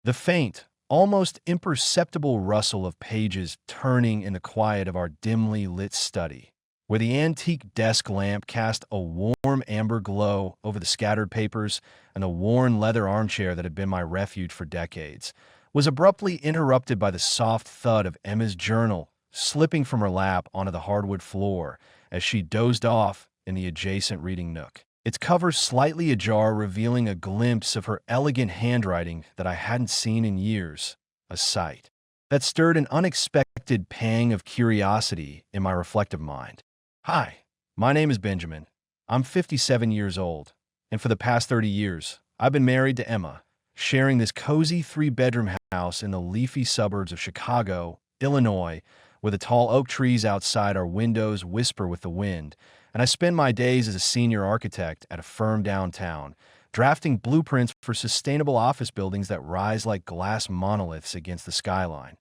The faint, almost imperceptible rustle of pages turning in the quiet of our dimly lit study, where the antique desk lamp cast a warm amber glow over the scattered papers and the worn leather armchair that had been my refuge for decades, was abruptly interrupted by the soft thud of Emma's journal slipping from her lap onto the hardwood floor as she dozed off in the adjacent reading nook. Its cover slightly ajar, revealing a glimpse of her elegant handwriting that I hadn't seen in years, a sight that stirred an unexpected pang of curiosity in my reflective mind. Hi, my name is Benjamin. I'm 57 years old, and for the past 30 years, I've been married to Emma, sharing this cozy three-bedroom house in the leafy suburbs of Chicago, Illinois, where the tall oak trees outside our windows whisper with the wind, and I spend my days as a senior architect at a firm downtown, drafting blueprints for sustainable office buildings that rise like glass monoliths against the skyline,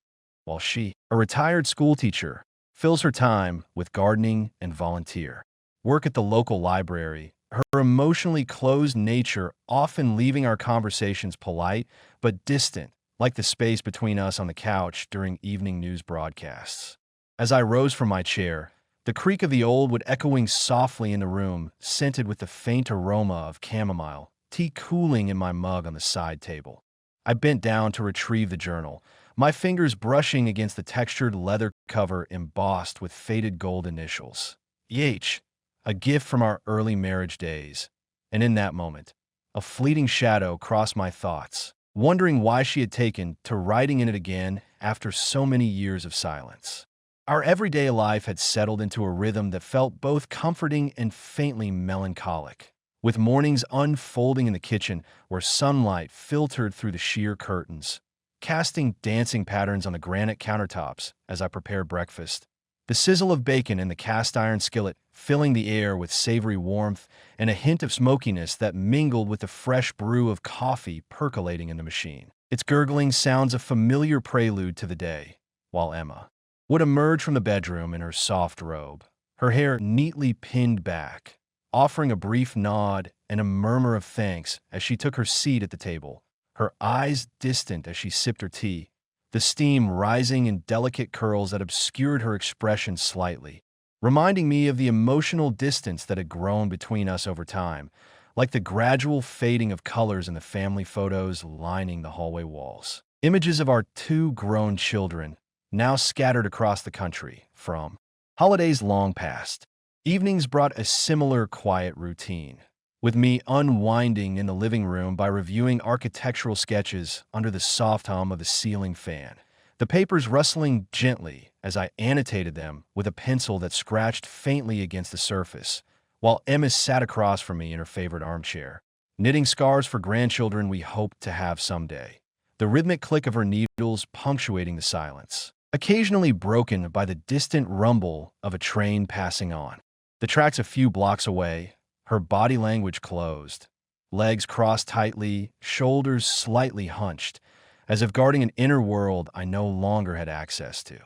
while she, a retired schoolteacher, fills her time with gardening and volunteer work at the local library, her emotionally closed nature often leaving our conversations polite but distant, like the space between us on the couch during evening news broadcasts. As I rose from my chair, the creak of the old wood echoing softly in the room, scented with the faint aroma of chamomile, tea cooling in my mug on the side table. I bent down to retrieve the journal, my fingers brushing against the textured leather cover embossed with faded gold initials. EH, a gift from our early marriage days. And in that moment, a fleeting shadow crossed my thoughts, wondering why she had taken to writing in it again after so many years of silence. Our everyday life had settled into a rhythm that felt both comforting and faintly melancholic, with mornings unfolding in the kitchen where sunlight filtered through the sheer curtains, casting dancing patterns on the granite countertops as I prepared breakfast, the sizzle of bacon in the cast-iron skillet filling the air with savory warmth and a hint of smokiness that mingled with the fresh brew of coffee percolating in the machine. Its gurgling sounds a familiar prelude to the day, while Emma would emerge from the bedroom in her soft robe, her hair neatly pinned back, offering a brief nod and a murmur of thanks as she took her seat at the table, her eyes distant as she sipped her tea, the steam rising in delicate curls that obscured her expression slightly, reminding me of the emotional distance that had grown between us over time, like the gradual fading of colors in the family photos lining the hallway walls. Images of our two grown children, now scattered across the country, from holidays long past. Evenings brought a similar quiet routine, with me unwinding in the living room by reviewing architectural sketches under the soft hum of a ceiling fan, the papers rustling gently as I annotated them with a pencil that scratched faintly against the surface, while Emma sat across from me in her favorite armchair, knitting scarves for grandchildren we hoped to have someday, the rhythmic click of her needles punctuating the silence, occasionally broken by the distant rumble of a train passing on. The tracks a few blocks away, her body language closed, legs crossed tightly, shoulders slightly hunched, as if guarding an inner world I no longer had access to.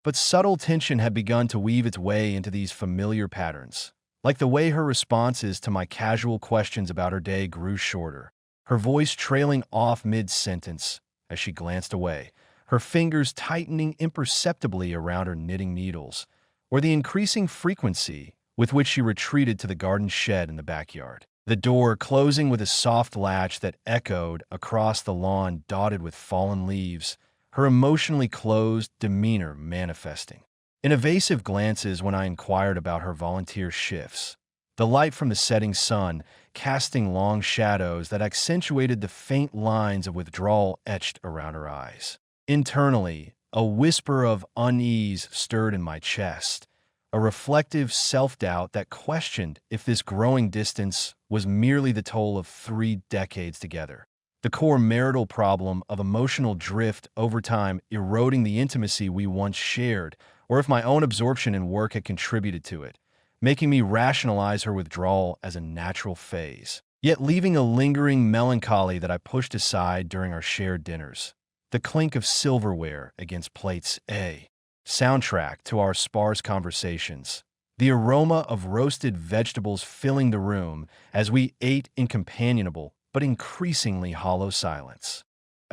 But subtle tension had begun to weave its way into these familiar patterns, like the way her responses to my casual questions about her day grew shorter, her voice trailing off mid-sentence as she glanced away, her fingers tightening imperceptibly around her knitting needles, or the increasing frequency with which she retreated to the garden shed in the backyard, the door closing with a soft latch that echoed across the lawn dotted with fallen leaves, her emotionally closed demeanor manifesting in evasive glances when I inquired about her volunteer shifts, the light from the setting sun casting long shadows that accentuated the faint lines of withdrawal etched around her eyes. Internally, a whisper of unease stirred in my chest, a reflective self-doubt that questioned if this growing distance was merely the toll of 3 decades together, the core marital problem of emotional drift over time eroding the intimacy we once shared, or if my own absorption in work had contributed to it, making me rationalize her withdrawal as a natural phase, yet leaving a lingering melancholy that I pushed aside during our shared dinners. The clink of silverware against plates, a soundtrack to our sparse conversations, the aroma of roasted vegetables filling the room as we ate in companionable but increasingly hollow silence.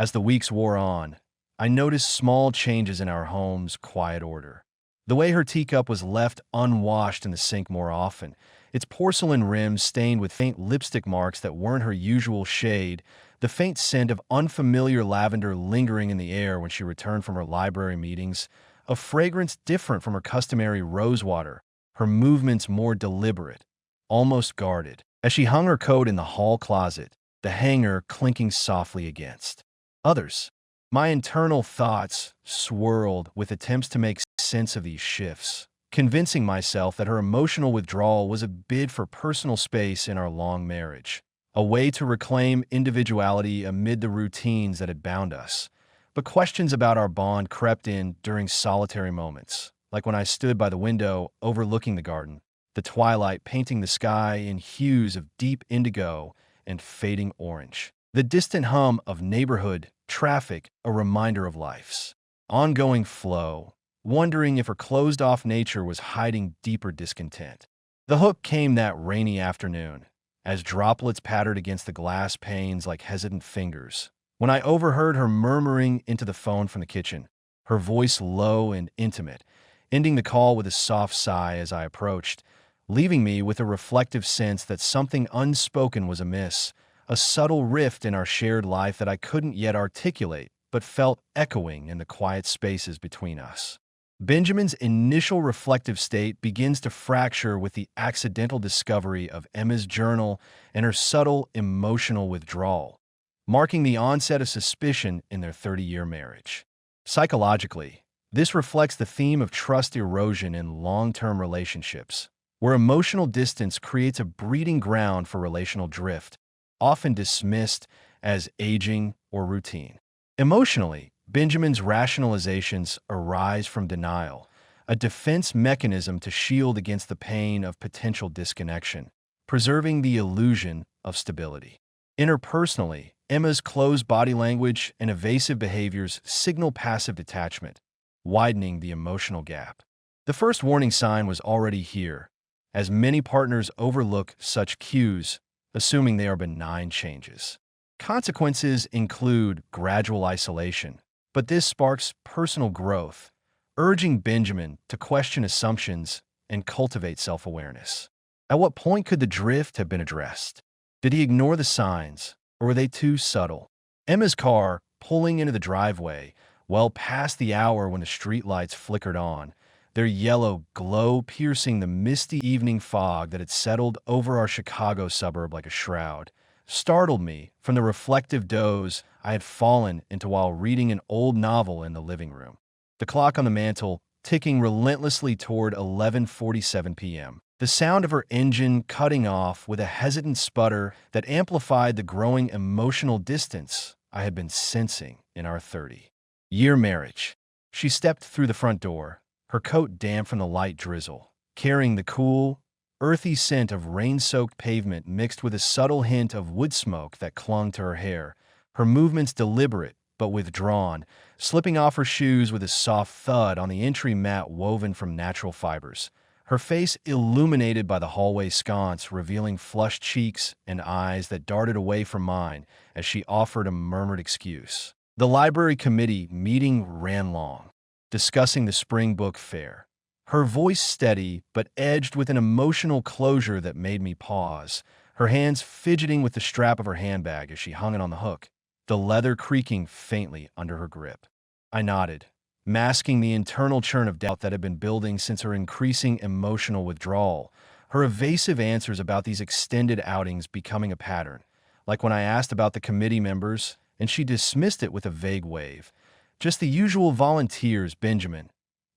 As the weeks wore on, I noticed small changes in our home's quiet order. The way her teacup was left unwashed in the sink more often, its porcelain rims stained with faint lipstick marks that weren't her usual shade, the faint scent of unfamiliar lavender lingering in the air when she returned from her library meetings, a fragrance different from her customary rosewater, her movements more deliberate, almost guarded, as she hung her coat in the hall closet, the hanger clinking softly against. Others. My internal thoughts swirled with attempts to make sense of these shifts, convincing myself that her emotional withdrawal was a bid for personal space in our long marriage, a way to reclaim individuality amid the routines that had bound us. But questions about our bond crept in during solitary moments, like when I stood by the window overlooking the garden, the twilight painting the sky in hues of deep indigo and fading orange. The distant hum of neighborhood traffic, a reminder of life's ongoing flow, wondering if her closed-off nature was hiding deeper discontent. The hook came that rainy afternoon, as droplets pattered against the glass panes like hesitant fingers, when I overheard her murmuring into the phone from the kitchen, her voice low and intimate, ending the call with a soft sigh as I approached, leaving me with a reflective sense that something unspoken was amiss, a subtle rift in our shared life that I couldn't yet articulate, but felt echoing in the quiet spaces between us. Benjamin's initial reflective state begins to fracture with the accidental discovery of Emma's journal and her subtle emotional withdrawal, marking the onset of suspicion in their 30-year marriage. Psychologically, this reflects the theme of trust erosion in long-term relationships, where emotional distance creates a breeding ground for relational drift, often dismissed as aging or routine. Emotionally, Benjamin's rationalizations arise from denial, a defense mechanism to shield against the pain of potential disconnection, preserving the illusion of stability. Interpersonally, Emma's closed body language and evasive behaviors signal passive detachment, widening the emotional gap. The first warning sign was already here, as many partners overlook such cues, assuming they are benign changes. Consequences include gradual isolation, but this sparks personal growth, urging Benjamin to question assumptions and cultivate self-awareness. At what point could the drift have been addressed? Did he ignore the signs, or were they too subtle? Emma's car, pulling into the driveway, well past the hour when the streetlights flickered on, their yellow glow piercing the misty evening fog that had settled over our Chicago suburb like a shroud, startled me from the reflective doze I had fallen into while reading an old novel in the living room. The clock on the mantel ticking relentlessly toward 11:47 p.m. The sound of her engine cutting off with a hesitant sputter that amplified the growing emotional distance I had been sensing in our 30-year marriage. She stepped through the front door, her coat damp from the light drizzle, carrying the cool, earthy scent of rain-soaked pavement mixed with a subtle hint of wood smoke that clung to her hair, her movements deliberate but withdrawn, slipping off her shoes with a soft thud on the entry mat woven from natural fibers, her face illuminated by the hallway sconce, revealing flushed cheeks and eyes that darted away from mine as she offered a murmured excuse. The library committee meeting ran long, discussing the spring book fair, her voice steady but edged with an emotional closure that made me pause, her hands fidgeting with the strap of her handbag as she hung it on the hook, the leather creaking faintly under her grip. I nodded, masking the internal churn of doubt that had been building since her increasing emotional withdrawal, her evasive answers about these extended outings becoming a pattern, like when I asked about the committee members and she dismissed it with a vague wave. Just the usual volunteers, Benjamin.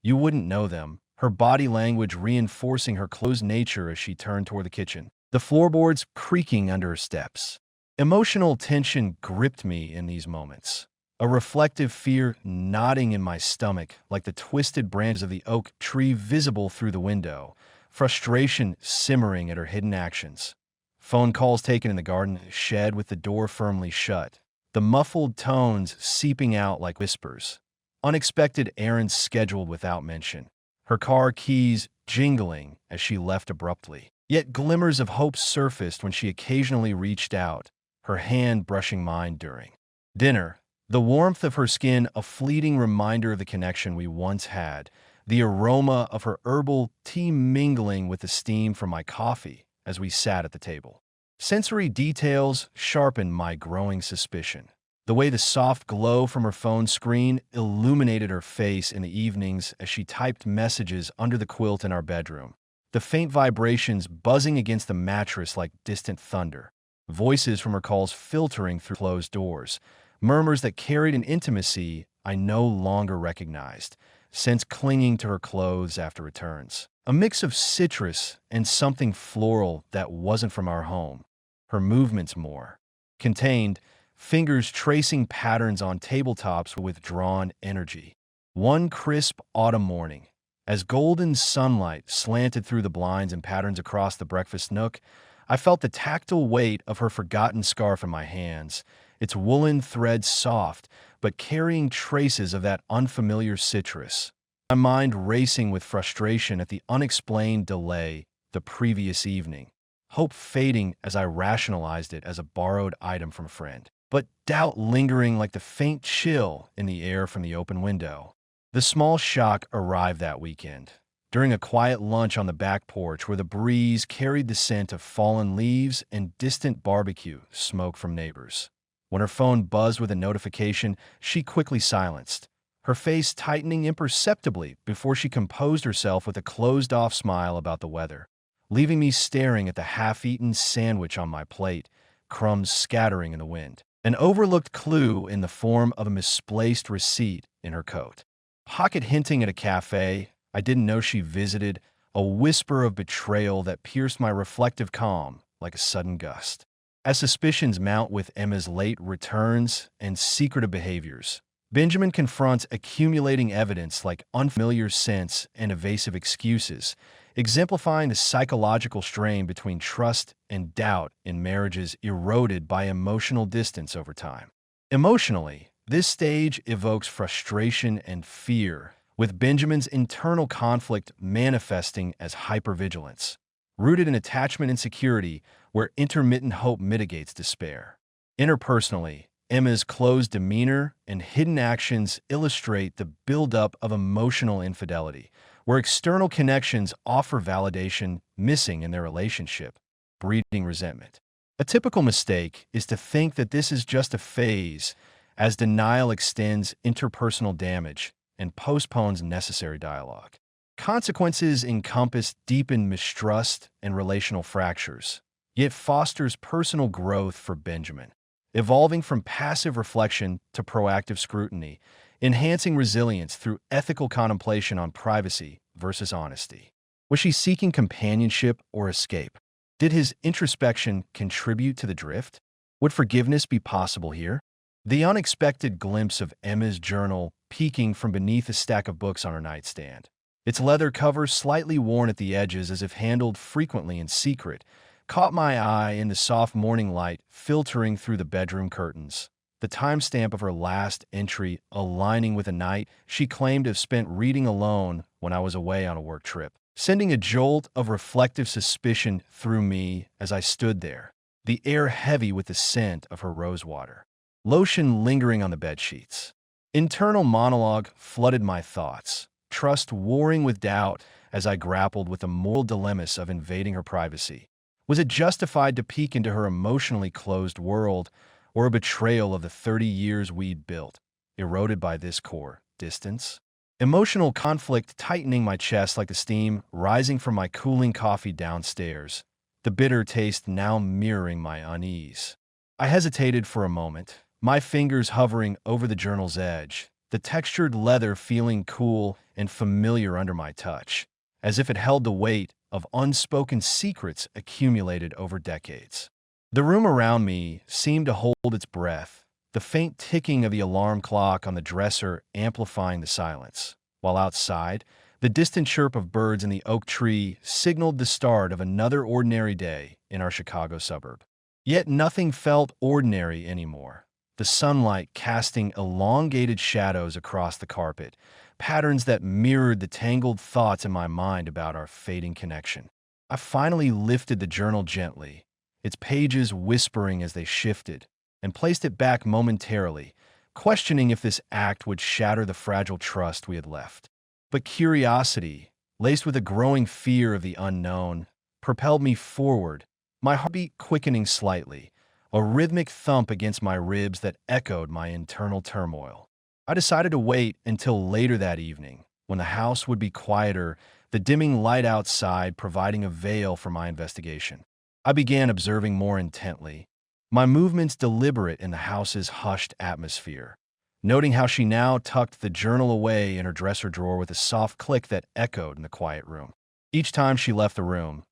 You wouldn't know them, her body language reinforcing her closed nature as she turned toward the kitchen, the floorboards creaking under her steps. Emotional tension gripped me in these moments, a reflective fear knotting in my stomach like the twisted branches of the oak tree visible through the window, frustration simmering at her hidden actions. Phone calls taken in the garden shed with the door firmly shut, the muffled tones seeping out like whispers, unexpected errands scheduled without mention, her car keys jingling as she left abruptly. Yet glimmers of hope surfaced when she occasionally reached out, her hand brushing mine during dinner, The warmth of her skin, a fleeting reminder of the connection we once had, the aroma of her herbal tea mingling with the steam from my coffee as we sat at the table. Sensory details sharpened my growing suspicion. The way the soft glow from her phone screen illuminated her face in the evenings as she typed messages under the quilt in our bedroom. The faint vibrations buzzing against the mattress like distant thunder. Voices from her calls filtering through closed doors. Murmurs that carried an intimacy I no longer recognized, scents clinging to her clothes after returns. A mix of citrus and something floral that wasn't from our home. Her movements more contained, fingers tracing patterns on tabletops with withdrawn energy. One crisp autumn morning, as golden sunlight slanted through the blinds and patterns across the breakfast nook, I felt the tactile weight of her forgotten scarf in my hands, its woolen thread soft, but carrying traces of that unfamiliar citrus. My mind racing with frustration at the unexplained delay the previous evening, hope fading as I rationalized it as a borrowed item from a friend, but doubt lingering like the faint chill in the air from the open window. The small shock arrived that weekend, during a quiet lunch on the back porch where the breeze carried the scent of fallen leaves and distant barbecue smoke from neighbors. When her phone buzzed with a notification, she quickly silenced, her face tightening imperceptibly before she composed herself with a closed-off smile about the weather, leaving me staring at the half-eaten sandwich on my plate, crumbs scattering in the wind. An overlooked clue in the form of a misplaced receipt in her coat. Pocket hinting at a cafe I didn't know she visited, a whisper of betrayal that pierced my reflective calm like a sudden gust. As suspicions mount with Emma's late returns and secretive behaviors, Benjamin confronts accumulating evidence like unfamiliar scents and evasive excuses, exemplifying the psychological strain between trust and doubt in marriages eroded by emotional distance over time. Emotionally, this stage evokes frustration and fear, with Benjamin's internal conflict manifesting as hypervigilance, rooted in attachment insecurity where intermittent hope mitigates despair. Interpersonally, Emma's closed demeanor and hidden actions illustrate the buildup of emotional infidelity, where external connections offer validation missing in their relationship, breeding resentment. A typical mistake is to think that this is just a phase, as denial extends interpersonal damage and postpones necessary dialogue. Consequences encompass deepened mistrust and relational fractures, yet fosters personal growth for Benjamin, evolving from passive reflection to proactive scrutiny, enhancing resilience through ethical contemplation on privacy versus honesty. Was she seeking companionship or escape? Did his introspection contribute to the drift? Would forgiveness be possible here? The unexpected glimpse of Emma's journal peeking from beneath a stack of books on her nightstand, its leather cover slightly worn at the edges as if handled frequently in secret, caught my eye in the soft morning light filtering through the bedroom curtains, the timestamp of her last entry aligning with a night she claimed to have spent reading alone when I was away on a work trip, sending a jolt of reflective suspicion through me as I stood there, the air heavy with the scent of her rosewater, lotion lingering on the bedsheets. Internal monologue flooded my thoughts, trust warring with doubt as I grappled with the moral dilemmas of invading her privacy. Was it justified to peek into her emotionally closed world, or a betrayal of the 30 years we'd built, eroded by this core distance? Emotional conflict tightening my chest like the steam rising from my cooling coffee downstairs, the bitter taste now mirroring my unease. I hesitated for a moment, my fingers hovering over the journal's edge, the textured leather feeling cool and familiar under my touch, as if it held the weight of unspoken secrets accumulated over decades. The room around me seemed to hold its breath, the faint ticking of the alarm clock on the dresser amplifying the silence, while outside, the distant chirp of birds in the oak tree signaled the start of another ordinary day in our Chicago suburb. Yet nothing felt ordinary anymore, the sunlight casting elongated shadows across the carpet, patterns that mirrored the tangled thoughts in my mind about our fading connection. I finally lifted the journal gently, its pages whispering as they shifted, and placed it back momentarily, questioning if this act would shatter the fragile trust we had left. But curiosity, laced with a growing fear of the unknown, propelled me forward, my heartbeat quickening slightly, a rhythmic thump against my ribs that echoed my internal turmoil. I decided to wait until later that evening, when the house would be quieter, the dimming light outside providing a veil for my investigation. I began observing more intently, my movements deliberate in the house's hushed atmosphere, noting how she now tucked the journal away in her dresser drawer with a soft click that echoed in the quiet room. Each time she left the room,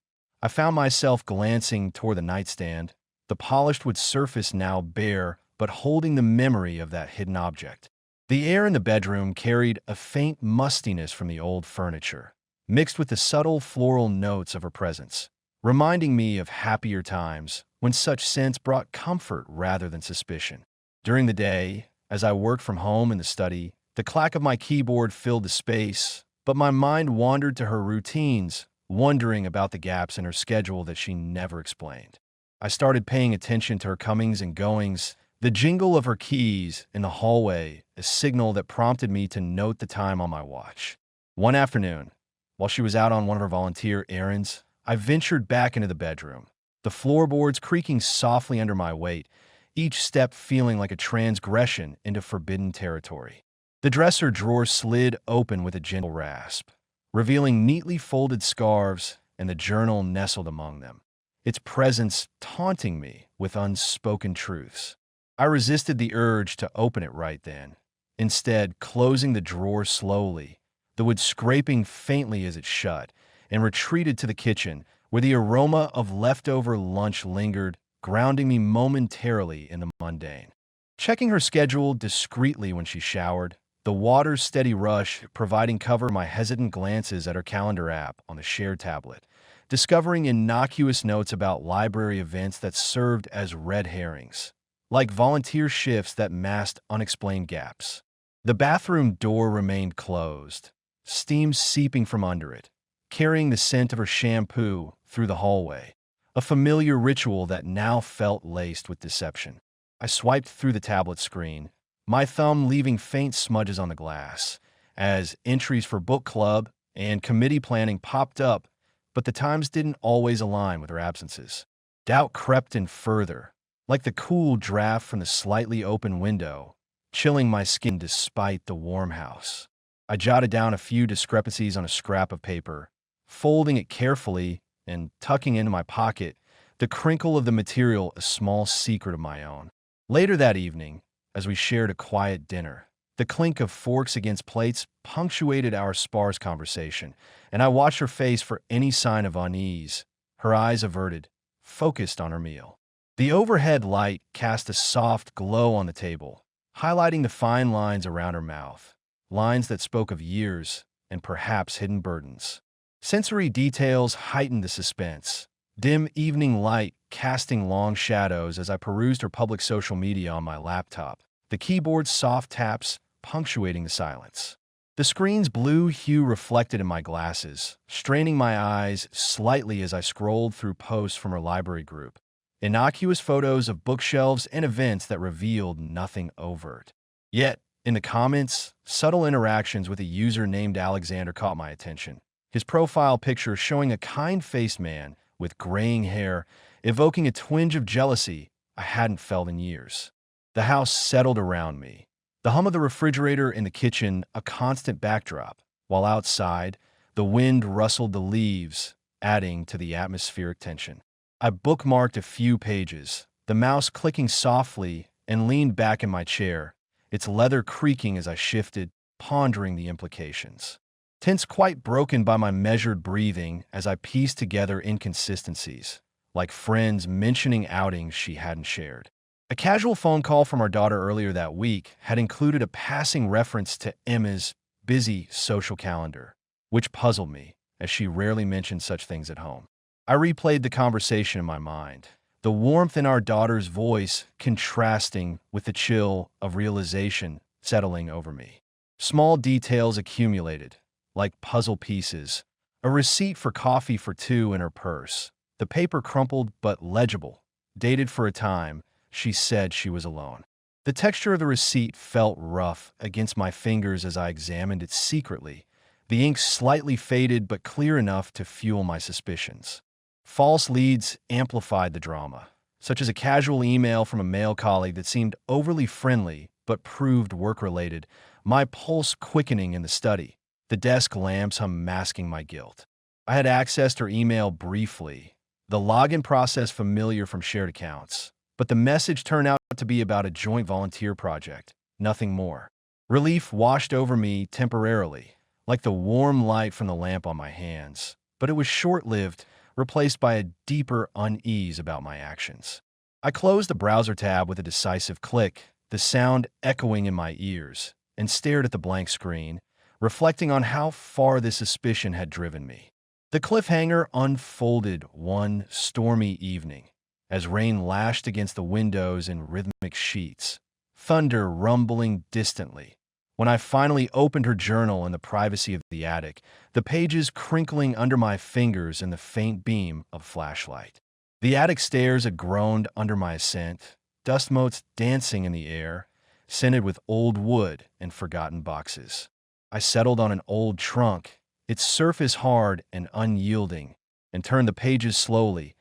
I found myself glancing toward the nightstand, the polished wood surface now bare but holding the memory of that hidden object. The air in the bedroom carried a faint mustiness from the old furniture, mixed with the subtle floral notes of her presence, reminding me of happier times when such scents brought comfort rather than suspicion. During the day, as I worked from home in the study, the clack of my keyboard filled the space, but my mind wandered to her routines, wondering about the gaps in her schedule that she never explained. I started paying attention to her comings and goings, the jingle of her keys in the hallway, a signal that prompted me to note the time on my watch. One afternoon, while she was out on one of her volunteer errands, I ventured back into the bedroom, the floorboards creaking softly under my weight, each step feeling like a transgression into forbidden territory. The dresser drawer slid open with a gentle rasp, revealing neatly folded scarves and the journal nestled among them, its presence taunting me with unspoken truths. I resisted the urge to open it right then, instead closing the drawer slowly, the wood scraping faintly as it shut, and retreated to the kitchen, where the aroma of leftover lunch lingered, grounding me momentarily in the mundane. Checking her schedule discreetly when she showered, the water's steady rush providing cover to my hesitant glances at her calendar app on the shared tablet, discovering innocuous notes about library events that served as red herrings, like volunteer shifts that masked unexplained gaps. The bathroom door remained closed, steam seeping from under it, carrying the scent of her shampoo through the hallway, a familiar ritual that now felt laced with deception. I swiped through the tablet screen, my thumb leaving faint smudges on the glass, as entries for book club and committee planning popped up, but the times didn't always align with her absences. Doubt crept in further, like the cool draft from the slightly open window, chilling my skin despite the warm house. I jotted down a few discrepancies on a scrap of paper, folding it carefully and tucking into my pocket, the crinkle of the material a small secret of my own. Later that evening, as we shared a quiet dinner, the clink of forks against plates punctuated our sparse conversation, and I watched her face for any sign of unease, her eyes averted, focused on her meal. The overhead light cast a soft glow on the table, highlighting the fine lines around her mouth, lines that spoke of years and perhaps hidden burdens. Sensory details heightened the suspense, dim evening light casting long shadows as I perused her public social media on my laptop, the keyboard's soft taps punctuating the silence. The screen's blue hue reflected in my glasses, straining my eyes slightly as I scrolled through posts from her library group, innocuous photos of bookshelves and events that revealed nothing overt. Yet, in the comments, subtle interactions with a user named Alexander caught my attention. His profile picture showing a kind-faced man with graying hair, evoking a twinge of jealousy I hadn't felt in years. The house settled around me, the hum of the refrigerator in the kitchen a constant backdrop, while outside, the wind rustled the leaves, adding to the atmospheric tension. I bookmarked a few pages, the mouse clicking softly, and leaned back in my chair, its leather creaking as I shifted, pondering the implications. Tense quite broken by my measured breathing as I pieced together inconsistencies, like friends mentioning outings she hadn't shared. A casual phone call from our daughter earlier that week had included a passing reference to Emma's busy social calendar, which puzzled me, as she rarely mentioned such things at home. I replayed the conversation in my mind, the warmth in our daughter's voice contrasting with the chill of realization settling over me. Small details accumulated, like puzzle pieces, a receipt for coffee for two in her purse, the paper crumpled but legible, dated for a time she said she was alone. The texture of the receipt felt rough against my fingers as I examined it secretly, the ink slightly faded but clear enough to fuel my suspicions. False leads amplified the drama, such as a casual email from a male colleague that seemed overly friendly but proved work-related, my pulse quickening in the study, the desk lamps unmasking my guilt. I had accessed her email briefly, the login process familiar from shared accounts, but the message turned out to be about a joint volunteer project, nothing more. Relief washed over me temporarily, like the warm light from the lamp on my hands, but it was short-lived, replaced by a deeper unease about my actions. I closed the browser tab with a decisive click, the sound echoing in my ears, and stared at the blank screen, reflecting on how far this suspicion had driven me. The cliffhanger unfolded one stormy evening, as rain lashed against the windows in rhythmic sheets, thunder rumbling distantly. When I finally opened her journal in the privacy of the attic, the pages crinkling under my fingers in the faint beam of flashlight. The attic stairs had groaned under my ascent, dust motes dancing in the air, scented with old wood and forgotten boxes. I settled on an old trunk, its surface hard and unyielding, and turned the pages slowly,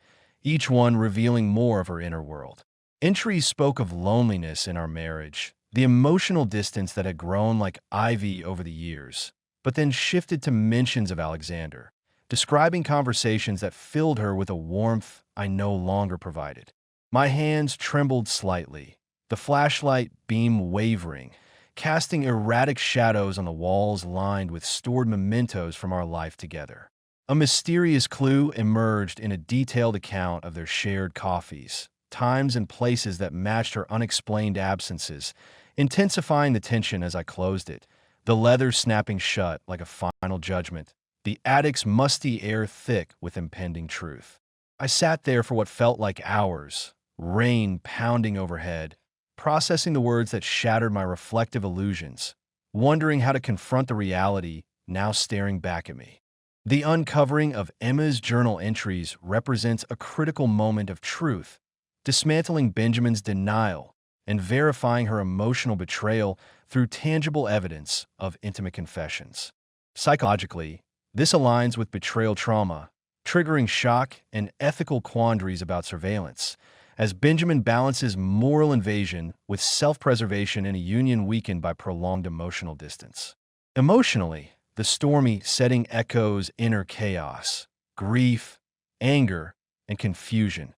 each one revealing more of her inner world. Entries spoke of loneliness in our marriage, the emotional distance that had grown like ivy over the years, but then shifted to mentions of Alexander, describing conversations that filled her with a warmth I no longer provided. My hands trembled slightly, the flashlight beam wavering, casting erratic shadows on the walls lined with stored mementos from our life together. A mysterious clue emerged in a detailed account of their shared coffees, times and places that matched her unexplained absences, intensifying the tension as I closed it, the leather snapping shut like a final judgment, the attic's musty air thick with impending truth. I sat there for what felt like hours, rain pounding overhead, processing the words that shattered my reflective illusions, wondering how to confront the reality now staring back at me. The uncovering of Emma's journal entries represents a critical moment of truth, dismantling Benjamin's denial and verifying her emotional betrayal through tangible evidence of intimate confessions. Psychologically, this aligns with betrayal trauma, triggering shock and ethical quandaries about surveillance, as Benjamin balances moral invasion with self-preservation in a union weakened by prolonged emotional distance. Emotionally, the stormy setting echoes inner chaos, grief, anger, and confusion,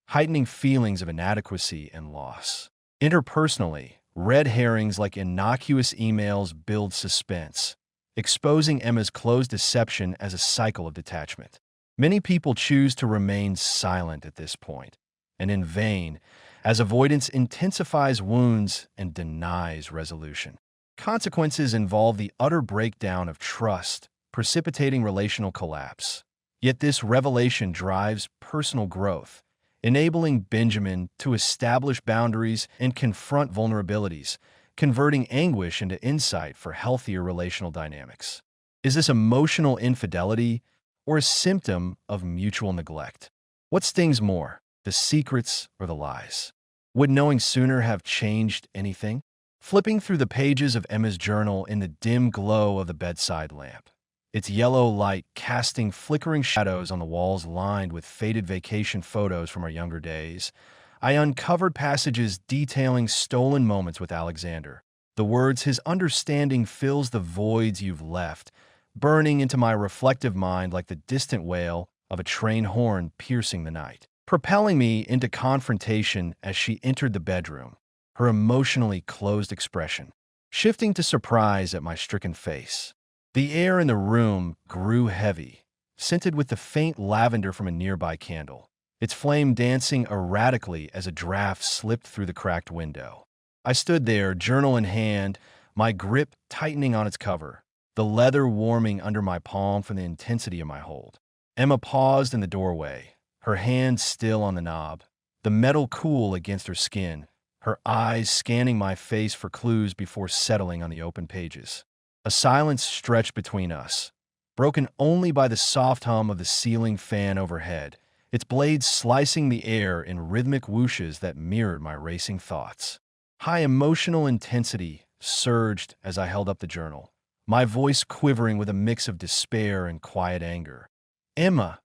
heightening feelings of inadequacy and loss. Interpersonally, red herrings like innocuous emails build suspense, exposing Emma's closed deception as a cycle of detachment. Many people choose to remain silent at this point, and in vain, as avoidance intensifies wounds and denies resolution. Consequences involve the utter breakdown of trust, precipitating relational collapse. Yet this revelation drives personal growth, enabling Benjamin to establish boundaries and confront vulnerabilities, converting anguish into insight for healthier relational dynamics. Is this emotional infidelity or a symptom of mutual neglect? What stings more, the secrets or the lies? Would knowing sooner have changed anything? Flipping through the pages of Emma's journal in the dim glow of the bedside lamp, its yellow light casting flickering shadows on the walls lined with faded vacation photos from our younger days, I uncovered passages detailing stolen moments with Alexander. The words, "His understanding fills the voids you've left," burning into my reflective mind like the distant wail of a train horn piercing the night, propelling me into confrontation as she entered the bedroom, her emotionally closed expression shifting to surprise at my stricken face. The air in the room grew heavy, scented with the faint lavender from a nearby candle, its flame dancing erratically as a draft slipped through the cracked window. I stood there, journal in hand, my grip tightening on its cover, the leather warming under my palm from the intensity of my hold. Emma paused in the doorway, her hand still on the knob, the metal cool against her skin, her eyes scanning my face for clues before settling on the open pages. A silence stretched between us, broken only by the soft hum of the ceiling fan overhead, its blades slicing the air in rhythmic whooshes that mirrored my racing thoughts. High emotional intensity surged as I held up the journal, my voice quivering with a mix of despair and quiet anger. Emma,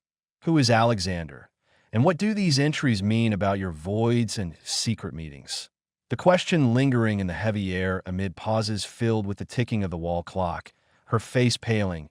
who is Alexander? And what do these entries mean about your voids and secret meetings? The question lingering in the heavy air amid pauses filled with the ticking of the wall clock, her face paling,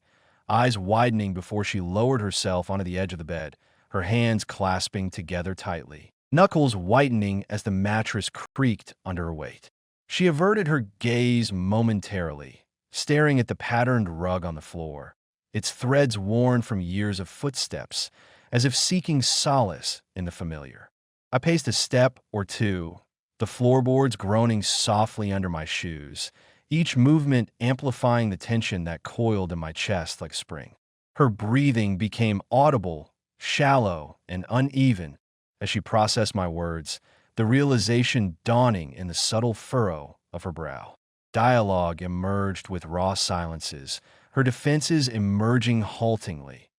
eyes widening before she lowered herself onto the edge of the bed, her hands clasping together tightly, knuckles whitening as the mattress creaked under her weight. She averted her gaze momentarily, staring at the patterned rug on the floor, its threads worn from years of footsteps, as if seeking solace in the familiar. I paced a step or two, the floorboards groaning softly under my shoes, each movement amplifying the tension that coiled in my chest like spring. Her breathing became audible, shallow, and uneven as she processed my words, the realization dawning in the subtle furrow of her brow. Dialogue emerged with raw silences, her defenses emerging haltingly.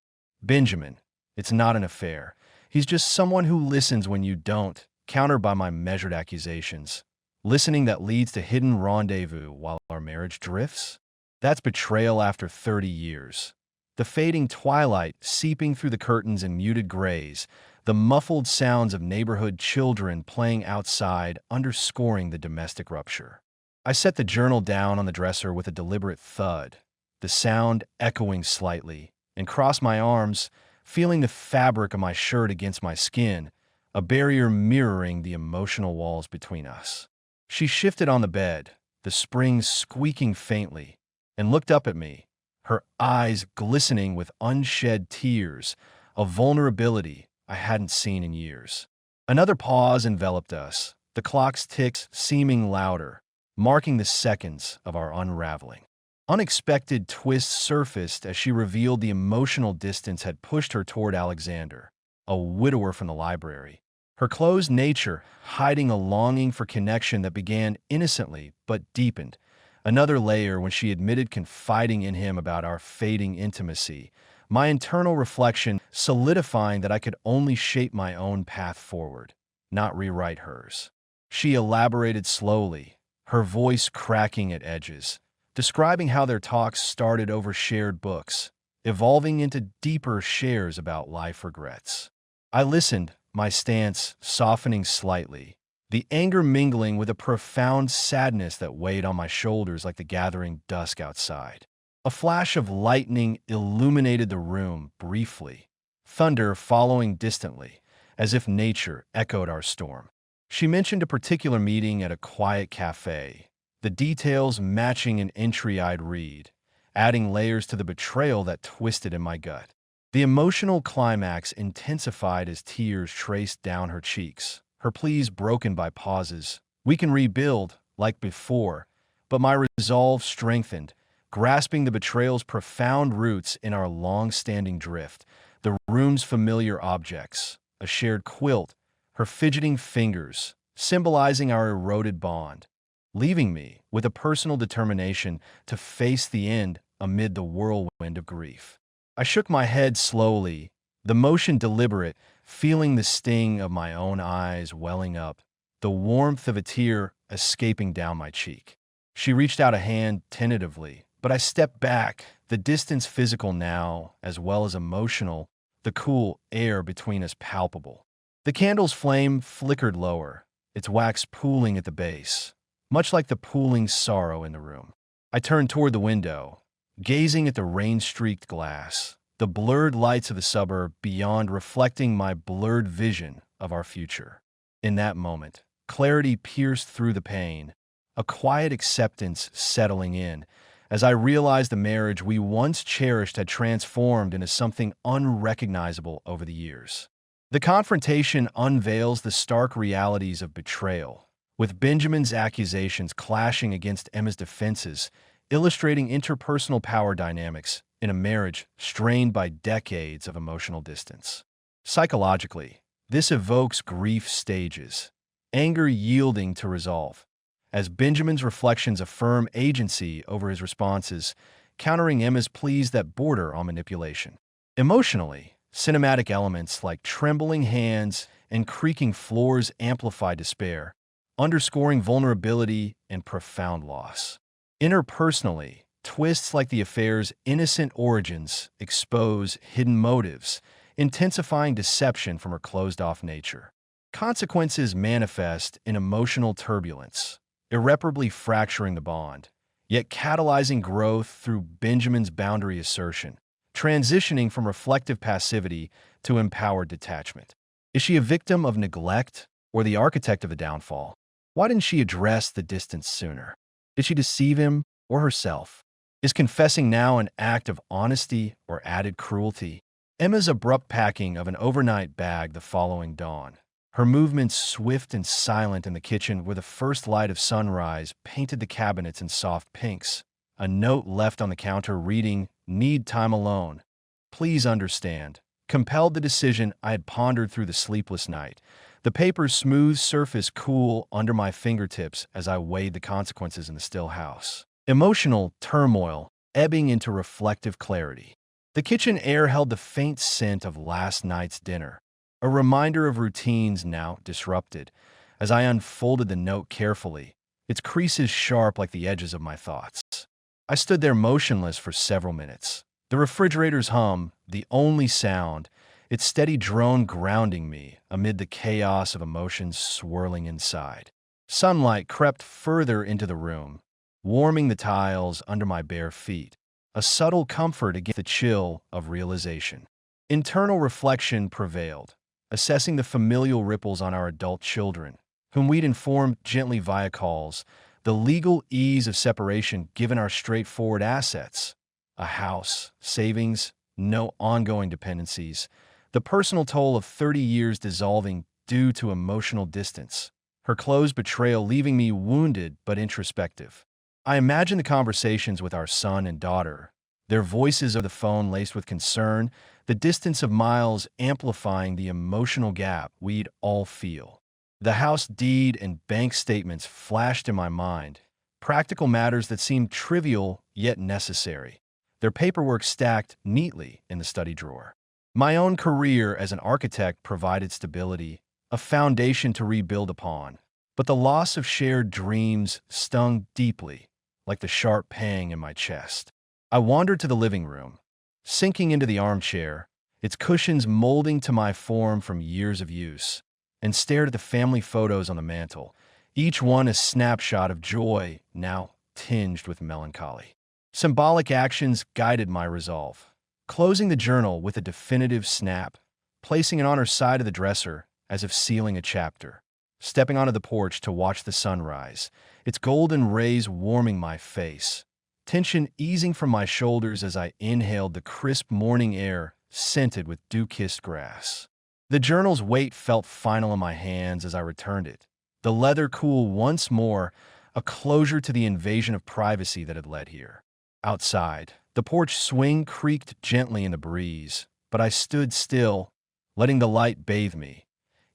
Benjamin, it's not an affair. He's just someone who listens when you don't, countered by my measured accusations. Listening that leads to hidden rendezvous while our marriage drifts? That's betrayal after 30 years. The fading twilight seeping through the curtains in muted grays, the muffled sounds of neighborhood children playing outside underscoring the domestic rupture. I set the journal down on the dresser with a deliberate thud, the sound echoing slightly, and crossed my arms, feeling the fabric of my shirt against my skin, a barrier mirroring the emotional walls between us. She shifted on the bed, the springs squeaking faintly, and looked up at me, her eyes glistening with unshed tears, a vulnerability I hadn't seen in years. Another pause enveloped us, the clock's ticks seeming louder, marking the seconds of our unraveling. Unexpected twists surfaced as she revealed the emotional distance had pushed her toward Alexander, a widower from the library. Her closed nature hiding a longing for connection that began innocently but deepened. Another layer when she admitted confiding in him about our fading intimacy, my internal reflection solidifying that I could only shape my own path forward, not rewrite hers. She elaborated slowly, her voice cracking at edges, describing how their talks started over shared books, evolving into deeper shares about life regrets. I listened, my stance softening slightly, the anger mingling with a profound sadness that weighed on my shoulders like the gathering dusk outside. A flash of lightning illuminated the room briefly, thunder following distantly, as if nature echoed our storm. She mentioned a particular meeting at a quiet cafe, the details matching an entry I'd read, adding layers to the betrayal that twisted in my gut. The emotional climax intensified as tears traced down her cheeks, her pleas broken by pauses. We can rebuild, like before, but my resolve strengthened, grasping the betrayal's profound roots in our long-standing drift, the room's familiar objects, a shared quilt, her fidgeting fingers, symbolizing our eroded bond, leaving me with a personal determination to face the end amid the whirlwind of grief. I shook my head slowly, the motion deliberate, feeling the sting of my own eyes welling up, the warmth of a tear escaping down my cheek. She reached out a hand tentatively, but I stepped back, the distance physical now, as well as emotional, the cool air between us palpable. The candle's flame flickered lower, its wax pooling at the base, much like the pooling sorrow in the room. I turned toward the window, gazing at the rain-streaked glass, the blurred lights of the suburb beyond reflecting my blurred vision of our future. In that moment, clarity pierced through the pain, a quiet acceptance settling in, as I realized the marriage we once cherished had transformed into something unrecognizable over the years. The confrontation unveils the stark realities of betrayal, with Benjamin's accusations clashing against Emma's defenses, illustrating interpersonal power dynamics in a marriage strained by decades of emotional distance. Psychologically, this evokes grief stages, anger yielding to resolve, as Benjamin's reflections affirm agency over his responses, countering Emma's pleas that border on manipulation. Emotionally, cinematic elements like trembling hands and creaking floors amplify despair, underscoring vulnerability and profound loss. Interpersonally, twists like the affair's innocent origins expose hidden motives, intensifying deception from her closed-off nature. Consequences manifest in emotional turbulence, irreparably fracturing the bond, yet catalyzing growth through Benjamin's boundary assertion, transitioning from reflective passivity to empowered detachment. Is she a victim of neglect or the architect of the downfall? Why didn't she address the distance sooner? Did she deceive him or herself? Is confessing now an act of honesty or added cruelty? Emma's abrupt packing of an overnight bag the following dawn, her movements swift and silent in the kitchen where the first light of sunrise painted the cabinets in soft pinks, a note left on the counter reading, "Need time alone. Please understand," compelled the decision I had pondered through the sleepless night, the paper's smooth surface cool under my fingertips as I weighed the consequences in the still house. Emotional turmoil ebbing into reflective clarity. The kitchen air held the faint scent of last night's dinner, a reminder of routines now disrupted. As I unfolded the note carefully, its creases sharp like the edges of my thoughts. I stood there motionless for several minutes, the refrigerator's hum the only sound, its steady drone grounding me amid the chaos of emotions swirling inside. Sunlight crept further into the room, warming the tiles under my bare feet, a subtle comfort against the chill of realization. Internal reflection prevailed, assessing the familial ripples on our adult children, whom we'd informed gently via calls, the legal ease of separation given our straightforward assets, a house, savings, no ongoing dependencies, the personal toll of 30 years dissolving due to emotional distance, her closed betrayal leaving me wounded but introspective. I imagine the conversations with our son and daughter, their voices over the phone laced with concern, the distance of miles amplifying the emotional gap we'd all feel. The house deed and bank statements flashed in my mind, practical matters that seemed trivial yet necessary, their paperwork stacked neatly in the study drawer. My own career as an architect provided stability, a foundation to rebuild upon, but the loss of shared dreams stung deeply, like the sharp pang in my chest. I wandered to the living room, sinking into the armchair, its cushions molding to my form from years of use, and stared at the family photos on the mantel, each one a snapshot of joy now tinged with melancholy. Symbolic actions guided my resolve. Closing the journal with a definitive snap, placing it on her side of the dresser as if sealing a chapter, stepping onto the porch to watch the sunrise, its golden rays warming my face, tension easing from my shoulders as I inhaled the crisp morning air scented with dew-kissed grass. The journal's weight felt final in my hands as I returned it, the leather cool once more, a closure to the invasion of privacy that had led here. Outside, the porch swing creaked gently in the breeze, but I stood still, letting the light bathe me,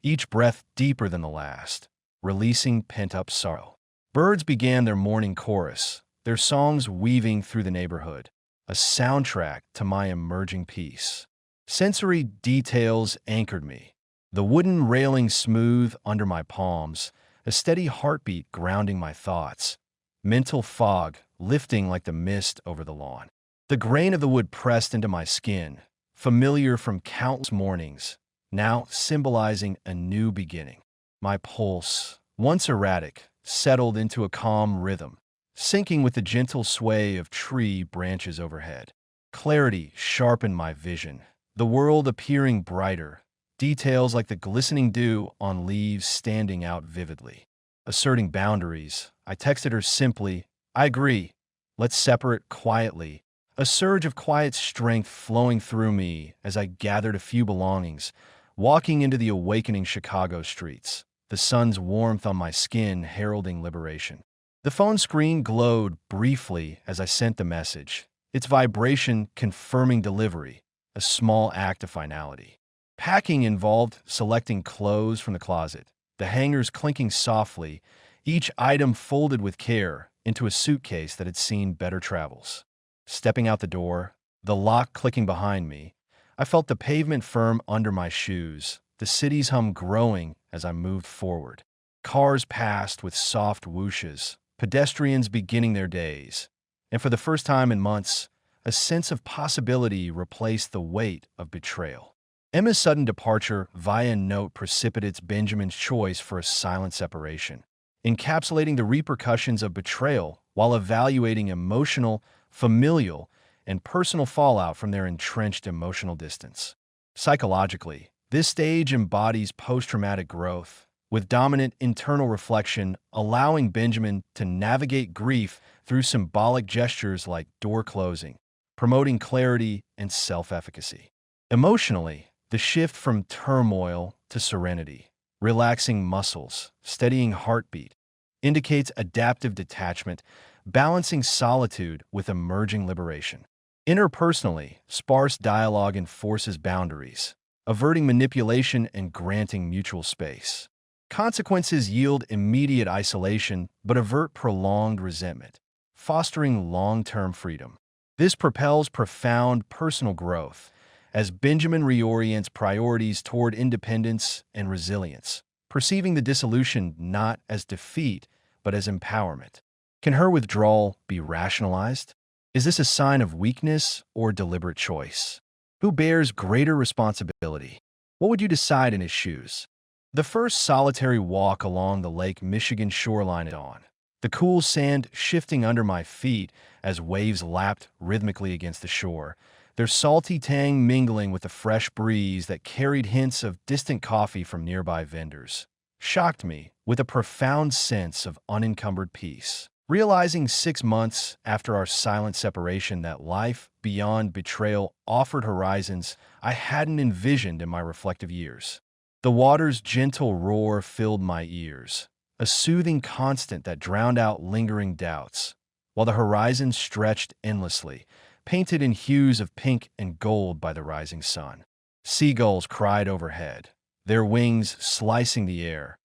each breath deeper than the last, releasing pent-up sorrow. Birds began their morning chorus, their songs weaving through the neighborhood, a soundtrack to my emerging peace. Sensory details anchored me, the wooden railing smooth under my palms, a steady heartbeat grounding my thoughts, mental fog lifting like the mist over the lawn. The grain of the wood pressed into my skin, familiar from countless mornings, now symbolizing a new beginning. My pulse, once erratic, settled into a calm rhythm, syncing with the gentle sway of tree branches overhead. Clarity sharpened my vision, the world appearing brighter, details like the glistening dew on leaves standing out vividly. Asserting boundaries, I texted her simply, "I agree. Let's separate quietly." A surge of quiet strength flowing through me as I gathered a few belongings, walking into the awakening Chicago streets, the sun's warmth on my skin heralding liberation. The phone screen glowed briefly as I sent the message, its vibration confirming delivery, a small act of finality. Packing involved selecting clothes from the closet, the hangers clinking softly, each item folded with care into a suitcase that had seen better travels. Stepping out the door, the lock clicking behind me, I felt the pavement firm under my shoes, the city's hum growing as I moved forward. Cars passed with soft whooshes, pedestrians beginning their days, and for the first time in months, a sense of possibility replaced the weight of betrayal. Emma's sudden departure via note precipitates Benjamin's choice for a silent separation, encapsulating the repercussions of betrayal while evaluating emotional, familial, and personal fallout from their entrenched emotional distance. Psychologically, this stage embodies post-traumatic growth, with dominant internal reflection allowing Benjamin to navigate grief through symbolic gestures like door closing, promoting clarity and self-efficacy. Emotionally, the shift from turmoil to serenity, relaxing muscles, steadying heartbeat, indicates adaptive detachment, balancing solitude with emerging liberation. Interpersonally, sparse dialogue enforces boundaries, averting manipulation and granting mutual space. Consequences yield immediate isolation but avert prolonged resentment, fostering long-term freedom. This propels profound personal growth as Benjamin reorients priorities toward independence and resilience, perceiving the dissolution not as defeat but as empowerment. Can her withdrawal be rationalized? Is this a sign of weakness or deliberate choice? Who bears greater responsibility? What would you decide in his shoes? The first solitary walk along the Lake Michigan shoreline at dawn, the cool sand shifting under my feet as waves lapped rhythmically against the shore, their salty tang mingling with the fresh breeze that carried hints of distant coffee from nearby vendors, shocked me with a profound sense of unencumbered peace. Realizing 6 months after our silent separation that life beyond betrayal offered horizons I hadn't envisioned in my reflective years. The water's gentle roar filled my ears, a soothing constant that drowned out lingering doubts, while the horizon stretched endlessly, painted in hues of pink and gold by the rising sun. Seagulls cried overhead, their wings slicing the air,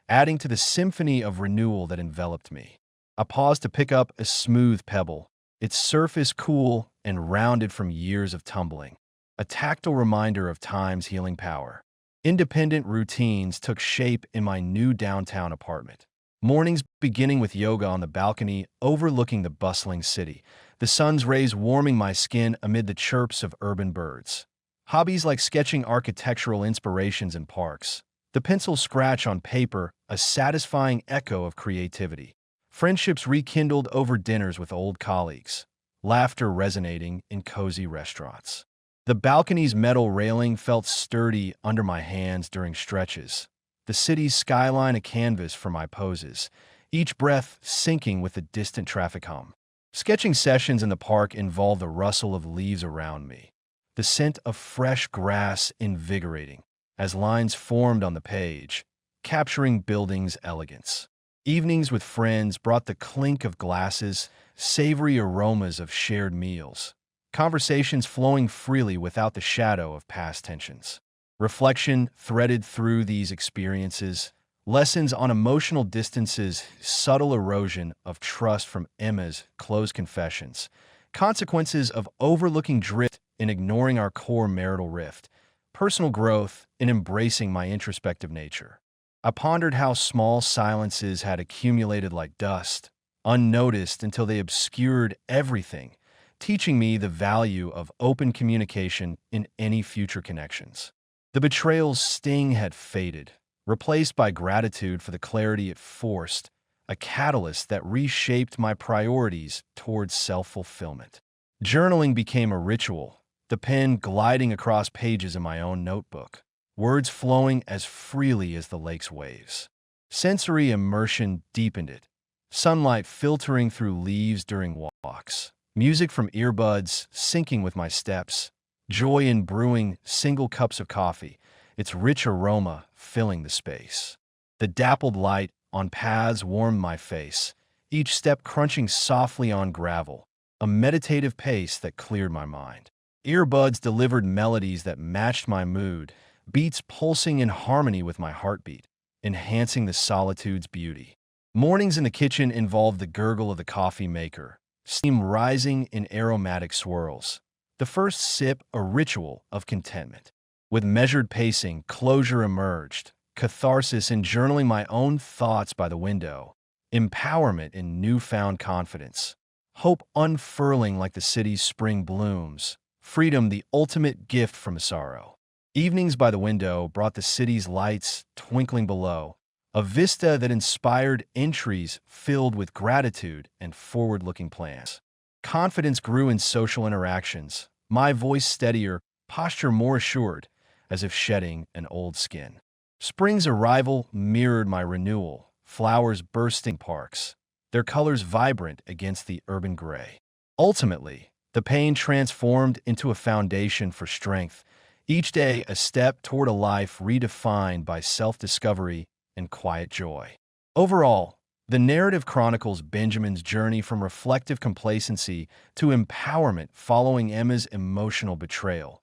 adding to the symphony of renewal that enveloped me. I paused to pick up a smooth pebble, its surface cool and rounded from years of tumbling, a tactile reminder of time's healing power. Independent routines took shape in my new downtown apartment. Mornings beginning with yoga on the balcony overlooking the bustling city, the sun's rays warming my skin amid the chirps of urban birds. Hobbies like sketching architectural inspirations in parks, the pencil scratch on paper a satisfying echo of creativity. Friendships rekindled over dinners with old colleagues, laughter resonating in cozy restaurants. The balcony's metal railing felt sturdy under my hands during stretches, the city's skyline a canvas for my poses, each breath syncing with the distant traffic hum. Sketching sessions in the park involved the rustle of leaves around me, the scent of fresh grass invigorating as lines formed on the page, capturing buildings' elegance. Evenings with friends brought the clink of glasses, savory aromas of shared meals, conversations flowing freely without the shadow of past tensions. Reflection threaded through these experiences, lessons on emotional distances, subtle erosion of trust from Emma's closed confessions, consequences of overlooking drift in ignoring our core marital rift, personal growth in embracing my introspective nature. I pondered how small silences had accumulated like dust, unnoticed until they obscured everything, teaching me the value of open communication in any future connections. The betrayal's sting had faded, replaced by gratitude for the clarity it forced, a catalyst that reshaped my priorities towards self-fulfillment. Journaling became a ritual, the pen gliding across pages in my own notebook, words flowing as freely as the lake's waves. Sensory immersion deepened it, sunlight filtering through leaves during walks, music from earbuds syncing with my steps, joy in brewing single cups of coffee, its rich aroma filling the space. The dappled light on paths warmed my face, each step crunching softly on gravel, a meditative pace that cleared my mind. Earbuds delivered melodies that matched my mood, beats pulsing in harmony with my heartbeat, enhancing the solitude's beauty. Mornings in the kitchen involved the gurgle of the coffee maker, steam rising in aromatic swirls, the first sip a ritual of contentment. With measured pacing, closure emerged, catharsis in journaling my own thoughts by the window, empowerment in newfound confidence, hope unfurling like the city's spring blooms, freedom the ultimate gift from sorrow. Evenings by the window brought the city's lights twinkling below, a vista that inspired entries filled with gratitude and forward-looking plans. Confidence grew in social interactions, my voice steadier, posture more assured, as if shedding an old skin. Spring's arrival mirrored my renewal, flowers bursting parks, their colors vibrant against the urban gray. Ultimately, the pain transformed into a foundation for strength, each day a step toward a life redefined by self-discovery and quiet joy. Overall, the narrative chronicles Benjamin's journey from reflective complacency to empowerment following Emma's emotional betrayal,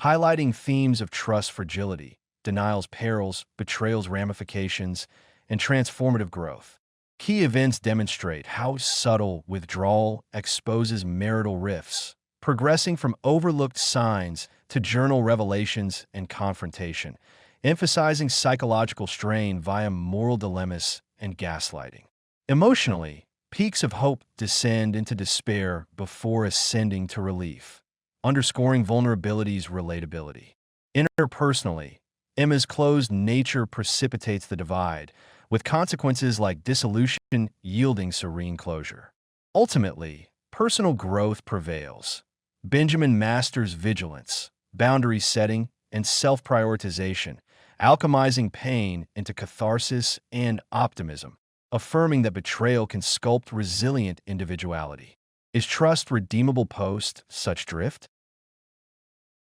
highlighting themes of trust fragility, denial's perils, betrayal's ramifications, and transformative growth. Key events demonstrate how subtle withdrawal exposes marital rifts, progressing from overlooked signs to journal revelations and confrontation, emphasizing psychological strain via moral dilemmas and gaslighting. Emotionally, peaks of hope descend into despair before ascending to relief, underscoring vulnerability's relatability. Interpersonally, Emma's closed nature precipitates the divide, with consequences like dissolution yielding serene closure. Ultimately, personal growth prevails. Benjamin masters vigilance, boundary setting, and self-prioritization, alchemizing pain into catharsis and optimism, affirming that betrayal can sculpt resilient individuality. Is trust redeemable post such drift?